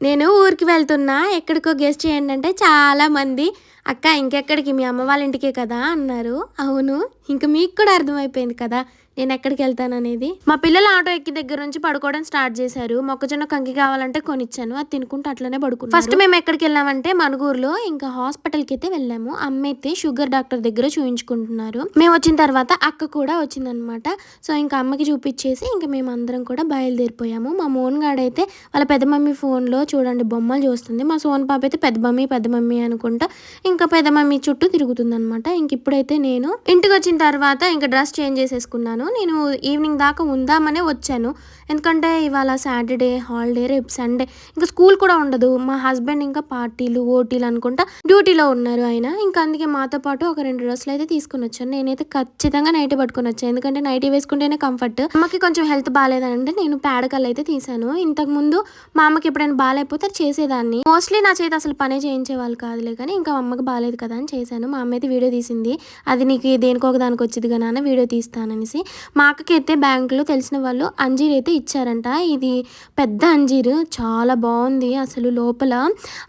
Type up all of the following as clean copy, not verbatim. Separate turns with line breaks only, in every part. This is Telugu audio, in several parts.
నేను ఊరికి వెళ్తున్నా. ఎక్కడికో గెస్ చేయండి అంటే చాలా మంది "అక్క ఇంకెక్కడికి మీ అమ్మ వాళ్ళ ఇంటికే కదా" అన్నారు. అవును. ఇంక మీకు కూడా అర్థమైపోయింది కదా! నేనెక్కడికెళ్తాననేది. మా పిల్లలు ఆటో ఎక్కిన దగ్గర నుంచి పడుకోవడం స్టార్ట్ చేశారు. మొక్కజొన్న కంకి కావాలంటే కొనిచ్చాను. అది తినుకుంటూ అట్లనే పడుకున్నారు. ఫస్ట్ మేమెక్కడికెళ్ళామంటే మనుగూరులో ఇంకా హాస్పిటల్‌కైతే వెళ్ళాము. అమ్మయితే షుగర్ డాక్టర్ దగ్గర చూయించుకుంటున్నారు. మేమొచ్చిన తర్వాత అక్క కూడా వచ్చిందనమాట. సో, ఇంక అమ్మకి చూపిచ్చేసి ఇంక మేమందరం కూడా బయలుదేరిపోయాము. మా మోనుగాడైతే వాళ్ళ పెద్ద మమ్మీ ఫోన్‌లో చూడండి బొమ్మలు చూస్తుంది. మా సోను పాప అయితే పెద్ద మమ్మీ, పెద్ద మమ్మీ అనుకుంటా ఇంకా పెద్ద మమ్మీ చుట్టూ తిరుగుతుందనమాట. ఇంకిప్పుడైతే నేను ఇంటికొచ్చిన తర్వాత ఇంక డ్రెస్ చేంజ్ చేసేసుకున్నాను. నేను ఈవినింగ్ దాకా ఉందామనే వచ్చాను. ఎందుకంటే ఇవాళ సాటర్డే హాలిడే, రేపు సండే ఇంకా స్కూల్ కూడా ఉండదు. మా హస్బెండ్ ఇంకా పార్టీలు, ఓటీలు అనుకుంటా డ్యూటీలో ఉన్నారు ఆయన. ఇంకా అందుకే మాతో పాటు ఒక 2 డ్రెస్సులు అయితే తీసుకొనొచ్చాను. నేనైతే ఖచ్చితంగా నైటీ పట్టుకొనొచ్చాను. ఎందుకంటే నైటీ వేసుకుంటేనే కంఫర్ట్. అమ్మకి కొంచెం హెల్త్ బాలేదంటే నేను పేడకలైతే తీసాను. ఇంతకుముందు మా అమ్మకి ఎప్పుడైనా బాలేకపోతే చేసేదాన్ని. మోస్ట్లీ నా చేత అసలు పనే చేయించేవాళ్ళు కాదులే కానీ ఇంకా అమ్మకి బాలేదు కదా అని చేశాను. మా అమ్మ అయితే వీడియో తీసింది. అది నీకు దేనికో ఒక దానికి వచ్చిద్దిగా నాన్న వీడియో తీస్తాననేసి. మా అక్కకైతే బ్యాంకులో తెలిసిన వాళ్ళు అంజీర్ అయితే ఇచ్చారంట. ఇది పెద్ద అంజీరు చాలా బాగుంది. అసలు లోపల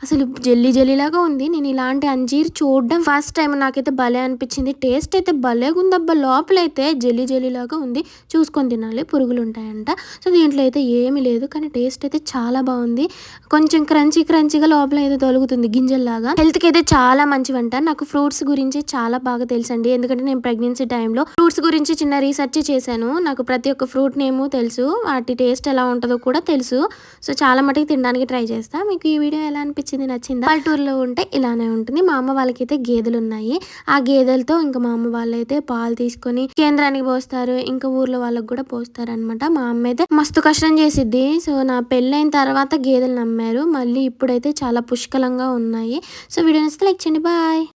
అసలు జెల్లీ జెల్లీలాగా ఉంది. నేను ఇలాంటి అంజీర్ చూడడం ఫస్ట్ టైం. నాకైతే భలే అనిపించింది. టేస్ట్ అయితే భలేగా ఉందబ్బా. లోపలైతే జెల్లీ జెల్లీలాగా ఉంది. చూసుకొని తినాలి, పురుగులు ఉంటాయంట. సో దీంట్లో అయితే ఏమీ లేదు కానీ టేస్ట్ అయితే చాలా బాగుంది. కొంచెం క్రంచీగా లోపల అయితే తొలుగుతుంది గింజల్లాగా. హెల్త్కి అయితే చాలా మంచివంట. నాకు ఫ్రూట్స్ గురించి చాలా బాగా తెలుసండి. ఎందుకంటే నేను ప్రెగ్నెన్సీ టైంలో ఫ్రూట్స్ గురించి చిన్న రీసెర్చ్ చేశాను. నాకు ప్రతి ఒక్క ఫ్రూట్ నేము తెలుసు. వాటి టేస్ట్ ఎలా ఉంటుందో కూడా తెలుసు. సో చాలా మటుకు తినడానికి ట్రై చేస్తా. మీకు ఈ వీడియో ఎలా అనిపించింది, నచ్చిందా? పల్లెటూరులో ఉంటే ఇలానే ఉంటుంది. మా అమ్మ వాళ్ళకైతే గేదెలు ఉన్నాయి. ఆ గేదెలతో ఇంకా మా అమ్మ వాళ్ళైతే పాలు తీసుకొని కేంద్రానికి పోస్తారు. ఇంకా ఊర్లో వాళ్ళకి కూడా పోస్తారు అనమాట. మా అమ్మ అయితే మస్తు కష్టం చేసిద్ది. సో నా పెళ్ళైన తర్వాత గేదెలు నమ్మారు. మళ్ళీ ఇప్పుడైతే చాలా పుష్కలంగా ఉన్నాయి. సో వీడియో నచ్చితే లైక్ చేయండి. బాయ్.